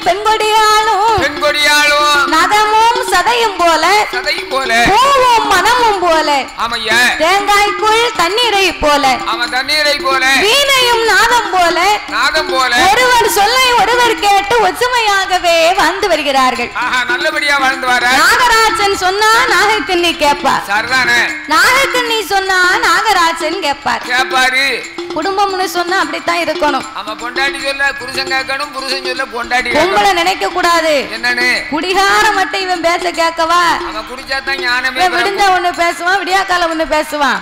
பெண்கொடியாலும் நதமும் சதையும் போல பூவும் மனமும் போல தேங்காய்க்குள் தண்ணீரை போல வீணையும் நாதம் போல ஒருவர் சொல்லை ஒருவர் கேட்டு ஒற்றுமையாகவே வாழ்ந்து வருகிறார்கள். நல்லபடியா வாழ்ந்து வர. நாகராஜன் சொன்னா நாகக்கண்ணி கேட்பார். நாகக்கண்ணி சொன்னா நாகராஜன் கேட்பாரு. குடும்பம்னு சொன்னா அப்படித்தான் இருக்கணும். பொண்டாட்டி சொல்ல புருஷன் கேட்கணும், புருஷன் சொல்ல பொண்டாட்டி. உங்களை நினைக்க கூடாது. என்னன்னு குடிகார மட்டும் இவன் பேச கேட்கவா? அவன் குடிச்சாதான் ஞானமே. விடுந்த ஒண்ணு பேசுவான், விடியாக்கால ஒண்ணு பேசுவான்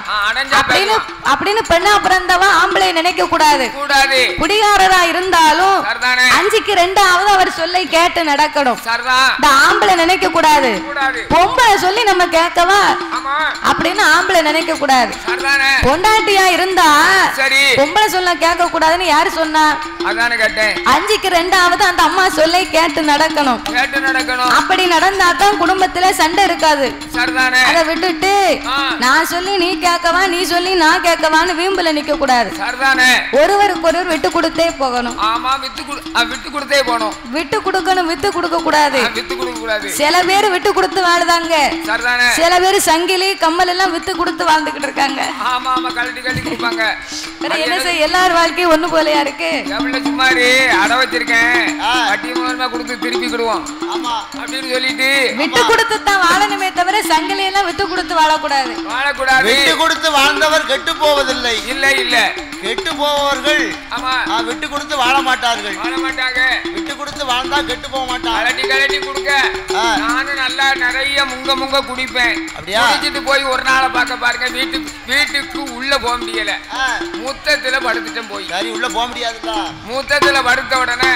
அப்படின்னு பெண்ணா பிறந்தவன் ஆம்பளை நினைக்க கூடாது. குடிகாரரா இருந்தாலும் 5க்கு 2 அவர் சொல்லை கேட்டு நடக்கணும். இந்த ஆம்பளை நினைக்க கூடாது. பொம்பளை சொல்லி நம்ம கேட்கவா அப்படின்னு ஆம்பளை நினைக்க கூடாது. பொண்டாட்டியா இருந்தா பொம்பளை சொல்ல கேட்க கூடாதுன்னு யாரு சொன்னா? 5க்கு 2 அந்த அம்மா சொல்லை கேட்டு நடக்கணும். அப்படி நடந்தாதான் குடும்பத்துல சண்டை இருக்காது. அதை விட்டுட்டு நான் சொல்லி நீ கேட்கவா, நீ சொல்லி நான் கேட்கவான்னு வீம்புல நிக்க கூடாது. ஒருவருக்கு ஒருவர் விட்டு கொடுத்தே போகணும். விட்டு கொடுக்கணும், வித்து கொடுக்க கூடாது. சில பேர் விட்டு கொடுத்து வாழுதாங்க, சில பேர் சங்கிலி கம்மல் எல்லாம் வித்து கொடுத்து வாழ்ந்துகிட்டு இருக்காங்க. என்ன செய்ய, எல்லாரும் வாழ்க்கையும் ஒண்ணு போலயா இருக்கு. சும்மாரி அட வச்சிருக்கேன், வட்டி மூலமா கொடுத்து திருப்பிக்கிடுவோம் அப்படின்னு சொல்லிட்டு விட்டு கொடுத்து தான் வாழணுமே தவிர சங்கிலி எல்லாம் விட்டு கொடுத்து வாழக்கூடாது. விட்டு கொடுத்து வாழ்ந்தவர் கெட்டு போவதில்லை. இல்ல கெட்டு போவர்கள் விட்டு கொடுத்து வாழ மாட்டார்கள். விட்டு கொடுத்து வாழ்ந்தா கெட்டு போக மாட்டாங்க. கலட்டி கொடுக்க நானும் நல்லா நிறைய முங்க குடிப்பேன். குடிச்சிட்டு போய் ஒரு நாளை பார்க்க பாருங்க, வீட்டுக்கு உள்ள போக முடியல. மூத்தத்துல படுத்துட்டேன் போய். சரி, உள்ள போக முடியாதுல்ல. மூத்தத்துல படுத்த உடனே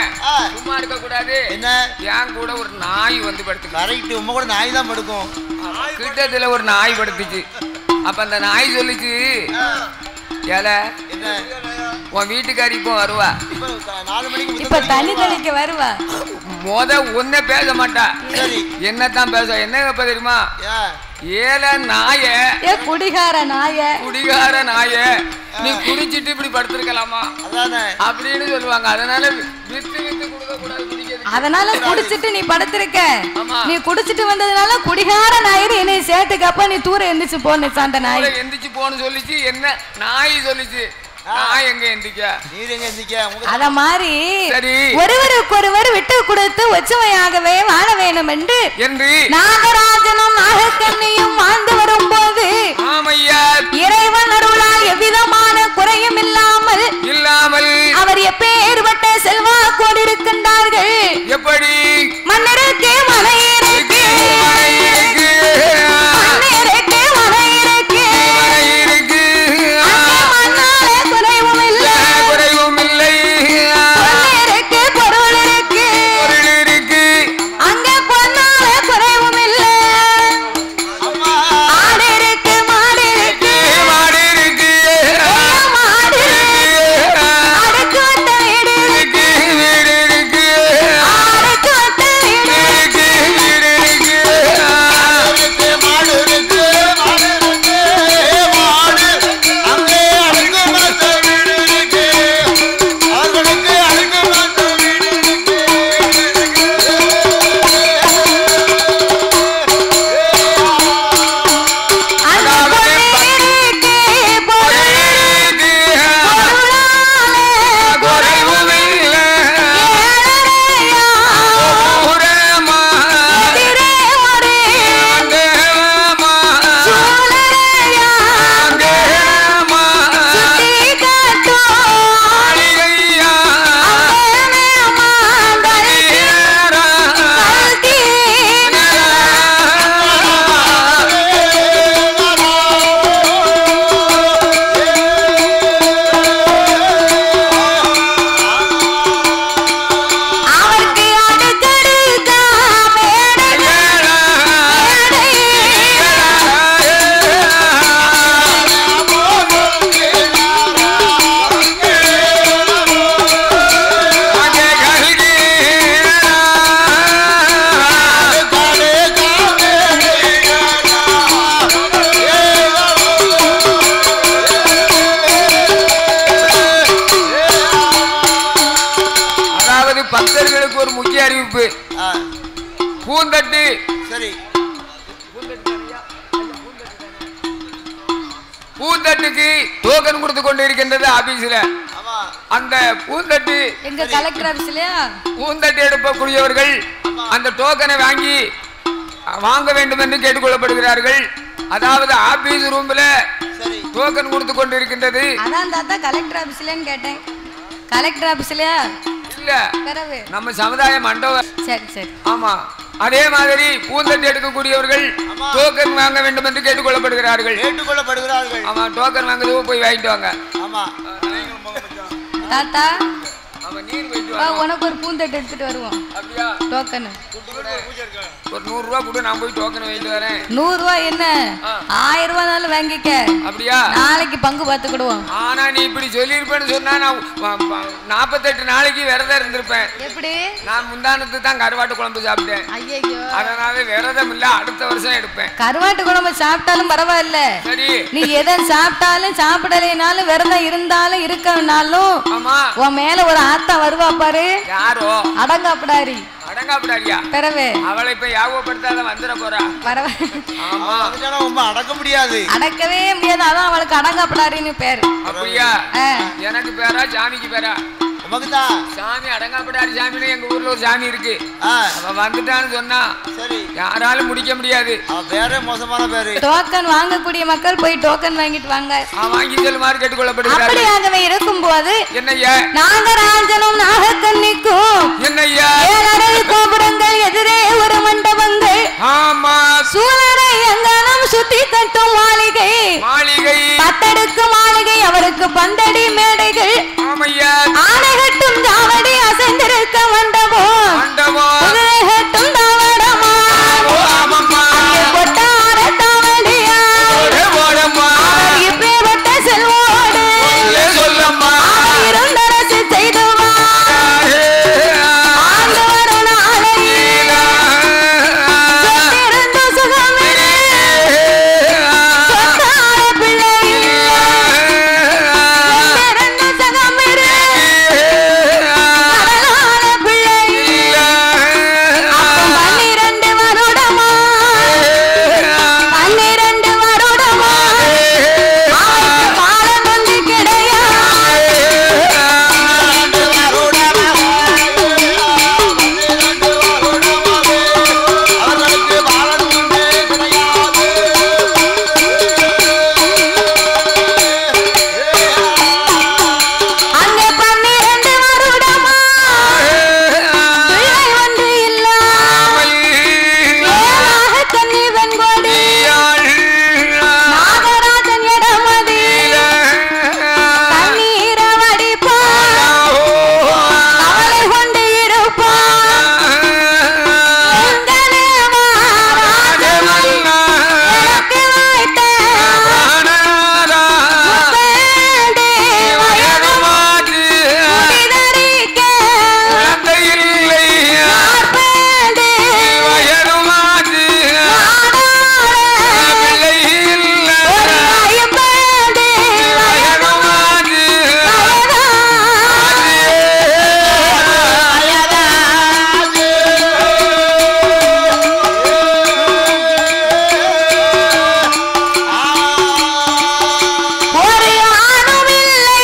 சும்மா இருக்க கூடாது. என்ன, என் கூட ஒரு நாய் வந்து படுத்து. கரெக்ட், உங்க கூட நாய் தான் படுக்கும். கிட்டத்துல ஒரு நாய் படுத்துச்சு. அப்ப அந்த நாய் சொல்லிச்சு, ஏல உன் வீட்டுக்காரி இப்போ வருவா, 4 மணிக்கு இப்ப தண்ணி தெளிக்க வருவா. ஒன்ன பேச மாட்டா, என்னத்தான் பேச. என்ன கேப்ப தெரியுமா? ஏல நாய, குடிகார நாய நீ குடிச்சிட்டு இப்படி படுத்திருக்கலாமா அப்படின்னு சொல்லுவாங்க. அதனால வித்து கொடுக்க கூடாது. அதனால குடிச்சிட்டு நீ படுத்திருக்க, நீ குடிச்சிட்டு வந்ததுனால குடிகார நாயர் என்னை சேர்த்துக்கப்ப நீ தூர எந்திரிச்சு போன. அந்த நாய் எந்திரிச்சு போன்னு சொல்லிச்சு. என்ன நாய் சொல்லிச்சு, நான் எங்க எந்திக்க, நீர் எங்க எந்திக்க. அத மாதிரி ஒருவருக்கு ஒருவர் விட்டு கொடுத்து ஒற்றுமையாகவே வாழ வேண்டும் என்று நாகராஜனும் நாகக்கண்ணியும் வாழ்ந்து வரும்போது இறைவன் அருளால் எவ்விதமான குறையும் இல்லாமல் அவர் எப்பேற்பட்ட செல்வாக்கோடு இருக்கின்றார்கள். எப்படி? மன்னருக்கு மலை இருக்கு, பொருள் இருக்கு, அறிவிப்பு. பூந்தட்டு சரி பூந்தட்டுக்கு டோக்கன் கொடுத்து கொண்டு இருக்கின்றது ஆபீஸ்ல. அந்த பூந்தட்டு எங்க கலெக்டர் ஆபீஸ்லயா பூந்தட்டு எடுக்கக்கூடியவர்கள் அந்த டோக்கனை வாங்க வேண்டும் என்று கேட்டுக்கொள்ளப்படுகிறார்கள். அதாவது ஆபீஸ் ரூம்ல டோக்கன் கொடுத்து கொண்டு இருக்கின்றது. அதான் தாத்தா கலெக்டர் ஆபீஸ்லன்னு கேட்டேன். கலெக்டர் ஆபீஸ்லயா இல்ல நம்ம சமுதாய மண்டபம். சரி சரி ஆமா. அதே மாதிரி பூந்தட்டு எடுக்கக்கூடியவர்கள் டோக்கன் வாங்க வேண்டும் என்று கேட்டுக்கொள்ளப்படுகிறார்கள். ஆமா டோக்கன் வாங்குறது போய் வாங்கிட்டு வாங்க. ஆமா தாத்தா உனக்கு ஒரு பூந்தட்டு எடுத்துட்டு வருவோம். அப்படியா டோக்கன் ஒரு 100 ரூபாய் கொடு, நான் போய் டோக்கன் வாங்கிட்டு வரேன். 100 ரூபாய் என்ன 1000 ரூபாய்னாலும் வாங்கிக்க. அப்படியா நாளைக்கு பங்கு பார்த்துக்கிடுவோம். ஆனா நீ இப்படி சொல்லியிருப்பேன்னு சொன்னா நான் 48 நாளைக்கு விரதம் இருந்திருப்பேன். எப்படி நான் முந்தானத்து தான் கருவாட்டு குழம்பு சாப்பிட்டேன். ஐயோ அதனால விரதம் இல்ல, அடுத்த வருஷம் எடுப்பேன். கருவாட்டு குழம்பு சாப்பிட்டாலும் பரவாயில்ல. சரி நீ எதை சாப்பிட்டாலும் சாப்பிடலைனாலும் விரதம் இருந்தாலும் இருக்கனாலும் உன் மேல ஒரு ஆத்தா வருவா பாரு. யாரோ அடங்காப்படாரி. அடங்காப்படாரியா பெறவே அவளை இப்ப யாபப்படுத்தாத வந்துட போறா. அடக்க முடியாது, அடக்கவே முடியாது. அதான் அவளுக்கு அடங்காப்படாரின்னு பேரு. அப்படியா எனக்கு பேரா சாமிக்கு பேரா? சாமி அடங்காப்படாரி சாமின்னு எங்க ஊர்ல ஒரு சாமி இருக்கு. அவ வந்துட்டான்னு சொன்னா சரி யாராலும் முடிக்க முடியாது. பேரே மோசமான பேரு. டோக்கன் வாங்கக்கூடிய மக்கள் போய் டோக்கன் வாங்கிட்டு வாங்க. வாங்கி செல்லுமாறு கேட்டுக்கொள்ளப்படுகிறார்கள். அப்படியாகவே இருக்கும் போது என்னையா நாகராஜனும் நாகக்கன்னிக்கும் என்னையா 7 கோபுரங்கள் எதிரே ஒரு மண்டபங்கள். ஆமா சூழலை எங்கனம் சுத்தி கட்டும் மாளிகை. மாளிகை 10 அடுக்கு மாளிகை, அவருக்கு பந்தடி மேடைகள். ஆமையா ஆணைகட்டும் தாவடி அசைந்திருக்க மண்டபம். மண்டபம் கட்டும் தாவடமா கொட்டார தாவடியா இப்பேற்பட்ட செல்வோடு சொல்லம்மா இருந்தரசு செய்துவா ஆண்டு வரும் நாளை சொத்திருந்து சுகமிரு சொத்தார பிள்ளை சொத்திருந்து சுகமிரு கடலான பிள்ளை. அப்போ 12 வருடமா 12 வருடமா அவருக்கு காலம் வந்து கிடையாது. அங்கே 12 வருடமா பிள்ளை ஒன்று இல்லாமல் ஏழாக கன்னி வெண்கொடி நாகராஜன் இடமதி கண்ணீர வடிப்பான் கவலை கொண்டு இருப்பான். எங்களே வாராஜன் எனக்கு வைத்த முப்பேடி வயது முடிதறிக்க 40 ஒரு ஆணும் இல்லை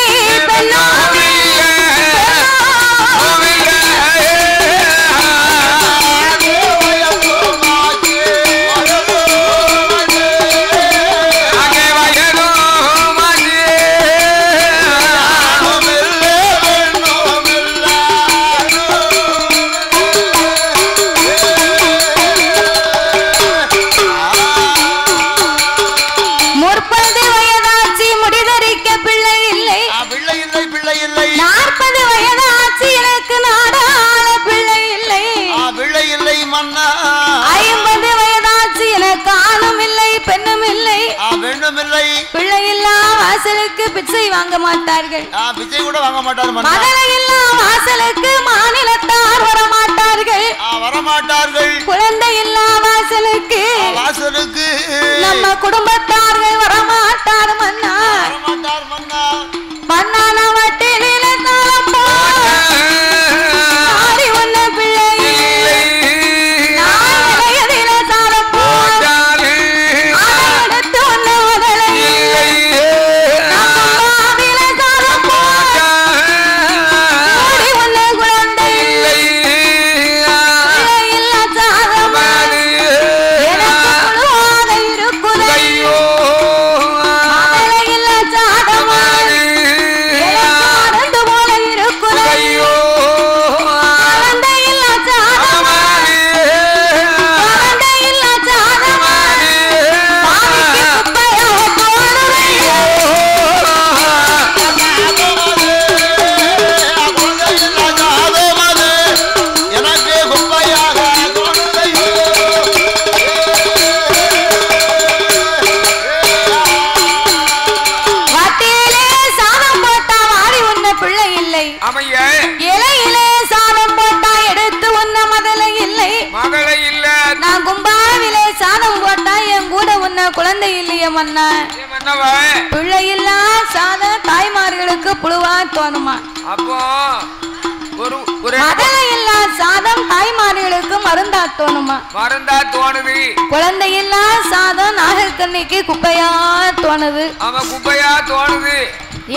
பெண்ணும் முப்பது வயதாச்சு முடிதறிக்க பிள்ளை இல்லை. 40 வயதாச்சு எனக்கு நாடாள பிள்ளை இல்லை. 50 வயதாச்சு எனக்கு ஆணும் இல்லை பெண்ணும் இல்லை. பிள்ளை இல்லா வாசலுக்கு பிச்சை வாங்க மாட்டார்கள். மகளை இல்லா வாசலுக்கு மாநிலத்தார் வரமாட்டார்கள். குழந்தை இல்லா வாசலுக்கு நம்ம குடும்பத்தார்கள் வரமாட்டார் மன்னா. மன்னான வட்டிலே தாளம் போடி ஒன்ன பிள்ளை இலையிலே சாதம் போட்டா எடுத்து உன்ன மதலை இல்லை நான் கும்பாவிலே சாதம் போட்டா என் கூட உன்ன குழந்தை இல்லையே மன்னா பிள்ளை இல்லா சாதம் தாய்மார்களுக்கு புழுவா தோணுமா அப்போ மதலை இல்லா சாதம் தாய்மார்களுக்கு மருந்தா தோணுமா தோணுது குழந்தை இல்லா சாதம் நாகக்கண்ணிக்கு குப்பையா தோணுது அவன் குப்பையா தோணுது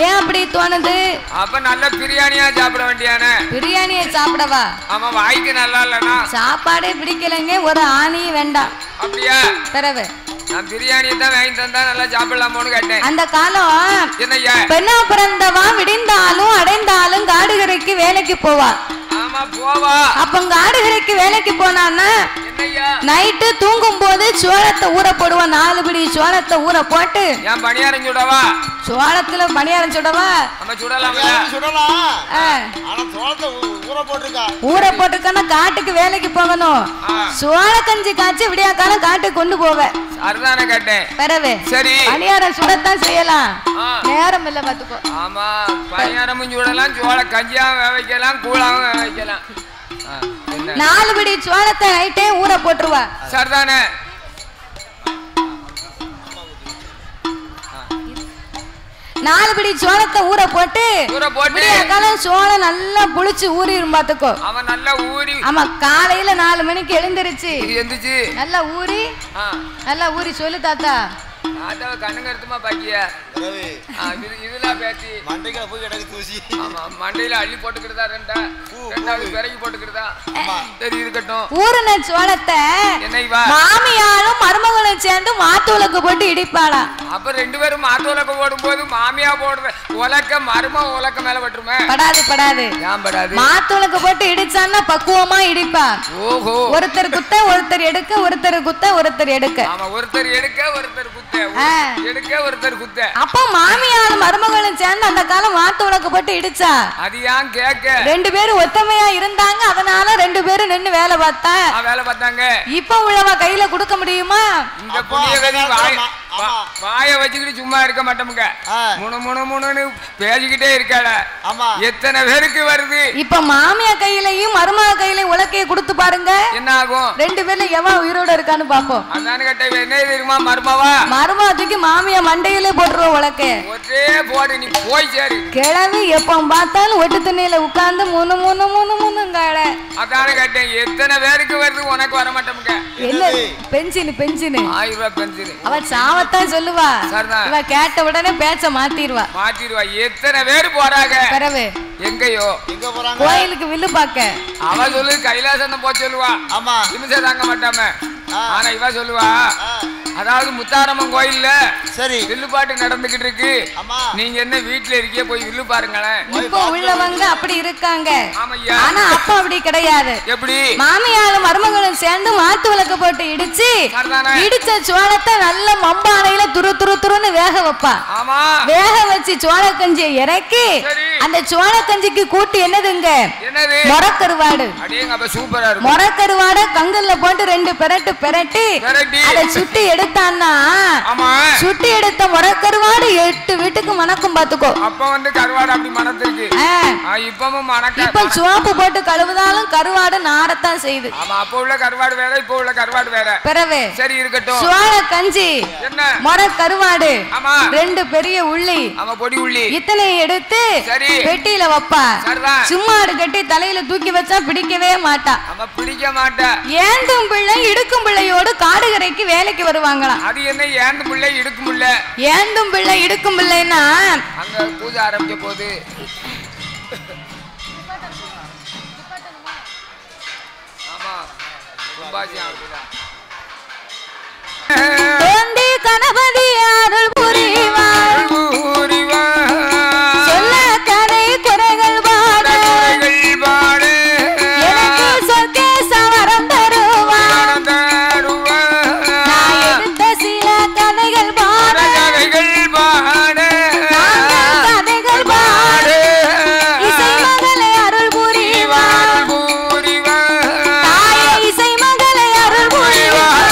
ஏன் அப்படி தோணுது அப்ப நல்ல பிரியாணியா சாப்பிட வேண்டியானே பிரியாணியை சாப்பிடவா ஆமா வாய்க்கு நல்லா இல்லனா சாப்பாடே பிடிக்கலங்க ஒரு ஆணியும் வேண்டாம் அப்படியா பிறகு நான் பிரியாணி தான் வாங்கி தந்தா நல்லா சாப்பிடலாமோன்னு கேட்டேன் அந்த காலம் என்னய்யா பெண்ணா பிறந்தவா விடிந்தாலும் அடைந்தாலும் காடுகரைக்கு வேலைக்கு போவா ஆமா போவா அப்ப காடுகரைக்கு வேலைக்கு போனான்னா நைட்டு தூங்கும் போது சோளத்தை ஊற போடுவான் 4 பிடி சோளத்தை ஊற போட்டு ஏன் பணியாரம் சுடவா சோளத்துல பணியாரம் சுடவா நம்ம சுடலாம் ஆனா சோளத்தை ஊற போட்டுக்கன்னா காட்டுக்கு வேலைக்கு போகணும் சோள கஞ்சி காய்ச்சி விடியா காலம் காட்டுக்கு கொண்டு போவேன் அதுதானே கேட்டேன் பிறவே சரி பணியாரம் சுடத்தான் செய்யலாம் நேரம் இல்ல பாத்துக்கோ ஆமா பணியாரமும் சுடலாம் சோள கஞ்சியாவும் வைக்கலாம் கூழாவும் வைக்கலாம் 4 பிடி சோளத்தை நைட்டே ஊற போட்டுருவா சரிதானே 4 பிடி சோளத்தை ஊற போட்டு காலம் சோளம் நல்லா புளிச்சு ஊறிடும் பாத்துக்கோ அவன் நல்லா ஊறி ஆமா காலையில 4 மணிக்கு எழுந்திருச்சு நல்லா ஊறி சொல்லு தாத்தா ஆதாவ கண்ணுங்க எடுத்துமா பாக்கியா இதெல்லாம் பேசி மண்டையில போய் கிடக்கு தூசி ஆமா மண்டையில அள்ளி போட்டுக்கிட்டதா ரெண்டாவது பிறகு போட்டுக்கிட்டதா சரி இருக்கட்டும் ஊருன சோளத்தை மாமியாரும் மருமகளும் சேர்ந்து மாத்து உலக்கு போட்டு இடிப்பாளா அப்ப 2 பேரும் மாத்து உலக்க போடும் போது மாமியா போடுற உலக்க மரும உலக்க மேல பட்டுருமே படாது ஏன் படாது மாத்து உலக்க போட்டு இடிச்சான்னா பக்குவமா இடிப்பா ஓஹோ ஒருத்தர் குத்த ஒருத்தர் எடுக்க ஒருத்தர் குத்த ஒருத்தர் எடுக்க ஆமா ஒருத்தர் எடுக்க ஒருத்தர் குத்த எடுக்க ஒருத்தர் குத்த அப்ப மாமியாரும் மருமகளும் சேர்ந்து அந்த காலம் மாத்து உலக்க போட்டு இடிச்சா அது ஏன் கேட்க 2 பேரும் ஒத்தமையா இருந்தாங்க அதனால 2 பேரும் நின்னு வேலை பார்த்தாங்க இப்ப உள்ளவா கையில கொடுக்க முடியுமா இந்த புண்ணியகதி வாய வச்சுக்கிட்டு சும்மா இருக்க மாட்டோமுங்க முணுன்னு பேசிக்கிட்டே இருக்காள எத்தனை பேருக்கு வருது இப்ப மாமியா கையிலையும் மருமக கையிலையும் உலக்கைய கொடுத்து பாருங்க என்ன ஆகும் 2 பேர்ல எவன் உயிரோட இருக்கான்னு பாப்போம் அதான கேட்ட என்ன தெரியுமா மருமகத்துக்கு மாமியா மண்டையிலே போட்டுருவோம் உலக்கே ஒரே போடு நீ போய் சேரு கிழவி எப்ப பார்த்தாலும் ஒட்டு தண்ணியில உட்கார்ந்து முணுங்கால அதான கேட்டேன் எத்தனை பேருக்கு வருது உனக்கு வர மாட்டோமுங்க என்ன பென்சின் 1000 ரூபாய் பென்சின் அவ சாவத்தான் சொல்லுவா இவ கேட்ட உடனே பேச்ச மாத்திடுவா எத்தனை பேர் போறாங்க பிறகு எங்கயோ கோயிலுக்கு வில்லு பாக்க அவ சொல்லு கைலாசம் போ சொல்லுவா ஆமா நிமிஷம் தாங்க மாட்டாம ஆனா இவ சொல்லுவா அதாவது முத்தாரம்மன் கோயில்ல சரி வில்லு பாட்டு நடந்துகிட்டு இருக்கு நீங்க என்ன வீட்டுல இருக்கே போய் வில்லு பாருங்களேன் இப்போ உள்ளவங்க அப்படி இருக்காங்க ஆமையா ஆனா அப்ப அப்படி கிடையாது எப்படி மாமியாரும் மருமகளும் சேர்ந்து மாத்து விளக்கு போட்டு இடிச்ச சோளத்தை நல்ல மம்பானையில துருன்னு வேக வைப்பா வேக வச்சு சோள கஞ்சியை இறக்கி அந்த சோள கஞ்சிக்கு கூட்டு என்னதுங்க மொரக்கருவாடு மொரக்கருவாடு கங்கல்ல போட்டு 2 பெரட்டு அதை சுட்டி எடுத்தான்னா சுட்டி எடுத்த மொரக்கருவாடு 8 வீட்டுக்கு மணக்கும் பாத்துக்கோ அப்ப வந்து கருவாடு அப்படி மணத்திருக்கு இப்பவும் மணக்க இப்ப சோப்பு போட்டு கழுவுதாலும் கருவாடு நாரத்தான் செய்யுது அப்ப உள்ள கருவாடு வேற இப்ப உள்ள கருவாடு வேற பிறவே சரி இருக்கட்டும் சோள கஞ்சி என்ன மொரக்கருவாடு 2 பெரிய உள்ளி பொடி உள்ளி இத்தனை எடுத்து பெட்டியில வைப்பா சும்மாடு கட்டி தலையில தூக்கி வச்சா பிடிக்கவே மாட்டா பிடிக்க மாட்டா ஏந்தும் பிள்ளை இடுக்கும் பிள்ளையோடு காடுகரைக்கு வேலைக்கு வருவாங்களாம் அது என்ன ஏந்தும் பிள்ளை இடுக்கும் பிள்ளை ஏந்தும் பிள்ளை இடுக்கும் பிள்ளைன்னா அங்க பூஜை ஆரம்பிக்க போது ஆமா கும்பாஜி ஆகுதா கணபதி அருள் புரிவார் சொல்ல கதை குறைகள் பாட எனக்கு சொற்கே சவரம் தருவார் நான் எடுத்த சில கதைகள் பாட கதைகள் பாட இசை மகளை அருள் புரிவார் தாயே இசை மகளை அருள் புரிவார்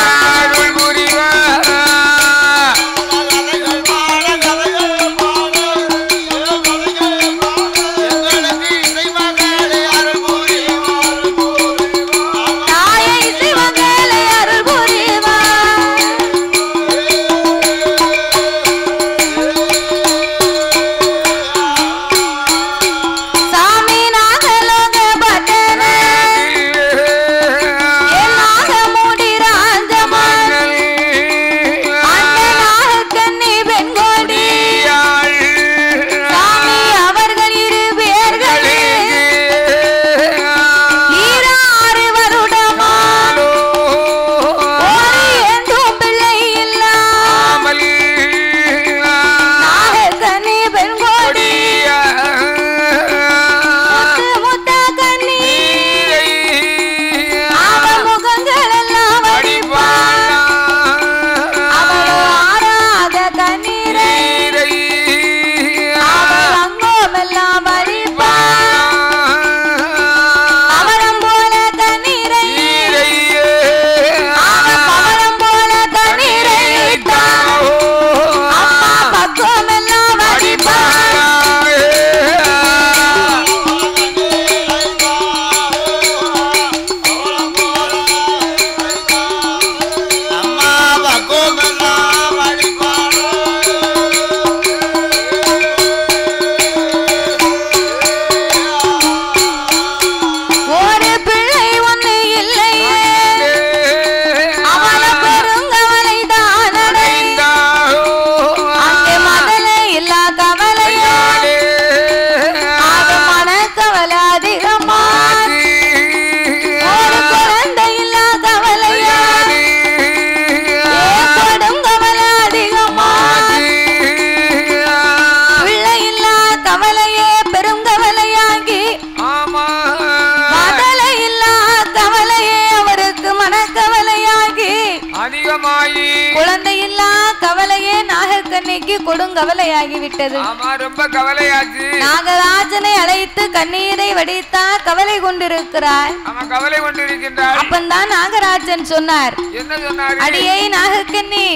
பூமிக்கு கொடுங்கவலையாகிவிட்டது. ரொம்ப கவலையாச்சு. நாகராஜனை அழைத்து கண்ணீரை வடித்தார். கவலை கொண்டிருக்கிறார். கவலை கொண்டிருக்கின்றார். அப்பந்தான் நாகராஜன் சொன்னார், என்ன சொன்னார்? அடியே நாகக்கண்ணி,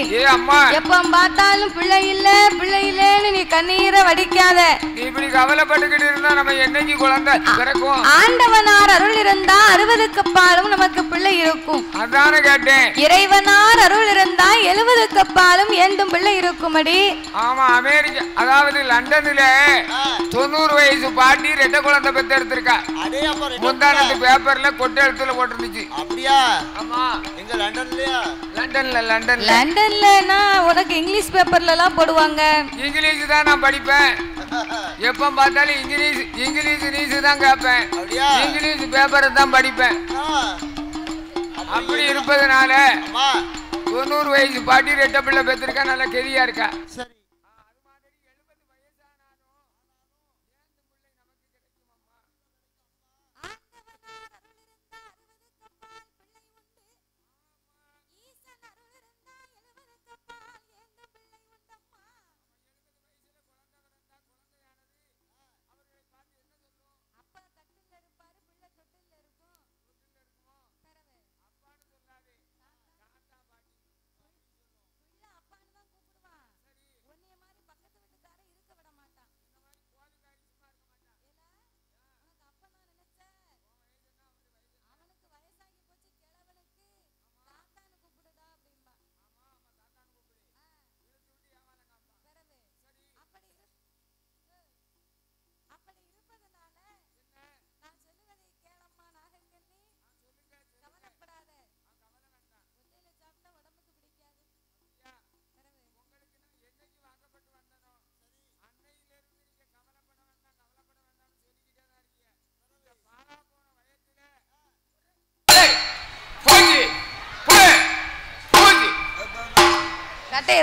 எப்ப பார்த்தாலும் பிள்ளை இல்ல பிள்ளை இல்லன்னு நீ கண்ணீரை வடிக்காத. நீ இப்படி கவலைப்பட்டுக்கிட்டு இருந்தா நம்ம என்னைக்கு குழந்தை பிறக்கும்? ஆண்டவனார் அருள் இருந்தா 60க்கு அப்பாலும் நமக்கு பிள்ளை இருக்கும். அதான கேட்டேன். இறைவனார் அருள் இருந்தா 70க்கு அப்பாலும் ஏண்டும் பிள்ளை இருக்குமடி. ஆமா, அமெரிக்கா அதாவது லண்டன்ல 90 வயசு பாட்டி 2 குழந்தை பெத்து எடுத்திருக்கா. முந்தானத்து பேப்பர்ல கொட்டை எழுத்துல போட்டிருந்துச்சு. அப்படியா? ஆமா. எங்க லண்டன்லயா? லண்டன்லனா உனக்கு இங்கிலீஷ் பேப்பர்ல எல்லாம் போடுவாங்க. இங்கிலீஷ் தான் நான் படிப்பேன். எப்ப பார்த்தாலும் இங்கிலீஷ் தான் கேட்பேன். இங்கிலீஷ் பேப்பரை தான் படிப்பேன். அப்படி இருப்பதனால 90 வயசு பாட்டி 2 பிள்ளை பெற்றிருக்கா. நல்லா கெதியா இருக்கா.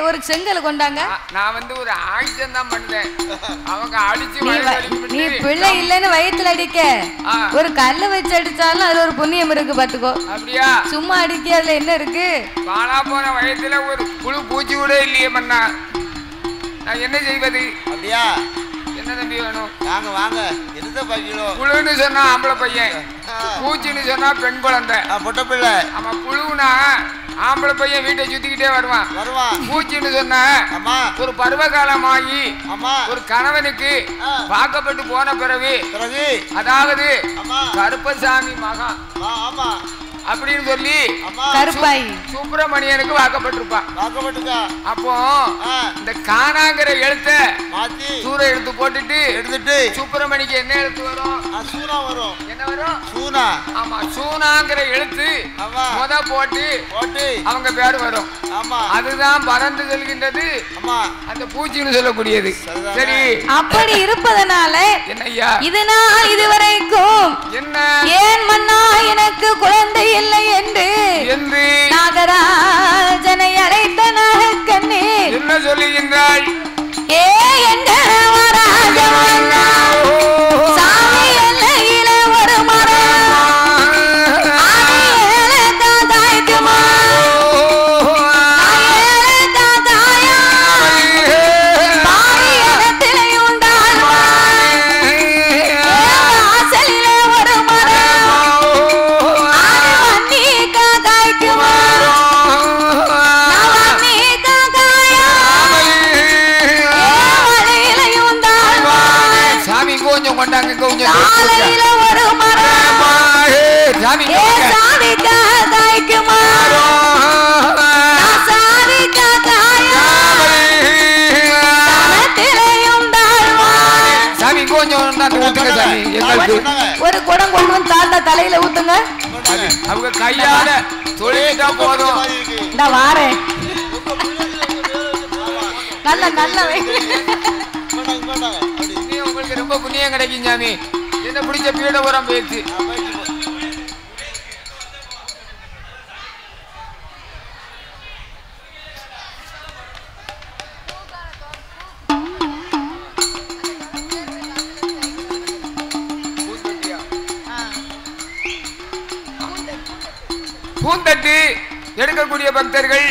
ஒரு செங்கல் கொண்டாங்க. நான் வந்து ஒரு ஆக்ஷன் தான் பண்ணேன். அவங்க அடிச்சு நீ பிள்ளை இல்லன்னு வயித்துல அடிக்க ஒரு கல்ல வச்சு அடிச்சாலும் அது ஒரு புண்ணியம் இருக்கு பாத்துக்கோ. அப்படியா? சும்மா அடிக்க அதுல என்ன இருக்கு? பாலா போன வயத்துல ஒரு புழு பூச்சி கூட இல்லையே மண்ணா. நான் என்ன செய்வது? அப்படியா? என்ன தம்பி வேணும்? வாங்க வாங்க. எந்த பையனோ? புழுன்னு சொன்னா ஆம்பளை பையன், பூச்சின்னு சொன்னா பெண் குழந்தை, பொட்ட பிள்ளை. ஆமா, புழுனா ஆம்பளை பையன் வீட்டை சுத்திக்கிட்டே வருவான். பூச்சின்னு சொன்ன ஒரு பருவகாலம் ஆகி ஒரு கணவனுக்கு வாக்கப்பட்டு போன பிறகு, அதாவது கருப்பசாமி மகன் அப்படின்னு சொல்லி கருப்பாய் சுப்பிரமணியனுக்கு வாக்கப்பட்டிருப்பான். அப்போ இந்த காணாங்கிற எழுத்த சூர எடுத்து எடுத்துட்டு சுப்பிரமணிக்கு என்ன எழுத்து வரும்? சூனா வரும். என்ன வரும்? சூனா. ஆமா, சூனாங்கிற எழுத்து போட்டு அவங்க பேரு வரும். அதுதான் பறந்து செல்கின்றது அந்த பூச்சின்னு சொல்லக்கூடியது. சரி, அப்படி இருப்பதனால என்னய்யா இதனால் இதுவரைக்கும் என்ன ஏன் மன்னா எனக்கு குழந்தை இல்லை என்று நாகராஜனை அழைத்த நாகக்கண்ணி என்ன சொல்லுகின்றாள்? ஏ என்ற ராஜமன்னா சாமி எல்லையில ஒரு மரம் தாய்க்குமா கொண்டாங்க கொஞ்சம் காலையில ஒரு மரம் சாமி சாமி காய்க்கு மரம் சாமி சாமி கொஞ்சம் ஊத்துங்க சாமி. ஒரு குடம் கொண்டு வந்து தாத்தா தலையில ஊத்துங்க. அவங்க கையால தொழில்தான் போதும். நான் வாரேன். நல்ல நல்ல உங்களுக்கு ரொம்ப புண்ணியம் கிடைக்கும் சாமி. என்ன பிடிச்ச பீட உரம் பேச்சு. பூந்தட்டு எடுக்கக்கூடிய பக்தர்கள்,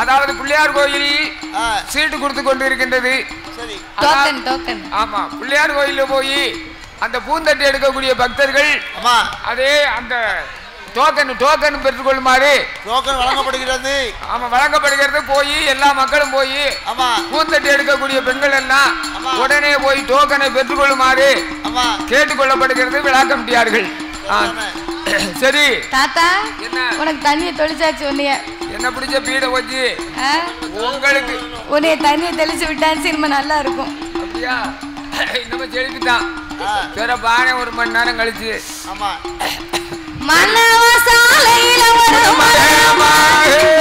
அதாவது பிள்ளையார் கோயில் சீட்டு கொடுத்து கொண்டு இருக்கின்றது. ஆமா, பிள்ளையார் கோயில போய் அந்த பூந்தட்டி எடுக்கக்கூடிய பக்தர்கள் அதே அந்த டோக்கன் பெற்றுக்கொள்ளுமாறு வழங்கப்படுகிறது. ஆமா, வழங்கப்படுகிறது. போய் எல்லா மக்களும் போய் பூந்தட்டி எடுக்கக்கூடிய பெண்கள் எல்லாம் உடனே போய் டோக்கனை பெற்றுக்கொள்ளுமாறு கேட்டுக்கொள்ளப்படுகிறது விழா கமிட்டியார்கள். சரி தாத்தா, என்ன உனக்கு தண்ணியை தெளிச்சாச்சு? உன்னைய என்ன பிடிச்ச பீட வச்சு உங்களுக்கு உன்னைய தண்ணியை தெளிச்சு விட்டாச்சு, இனிமே நல்லா இருக்கும். அப்படியா? இன்னும் செழிப்புதான். சரி, பானை ஒரு மணி நேரம் கழிச்சு. ஆமா, மன்னவ சாலையில ஒரு மரமாக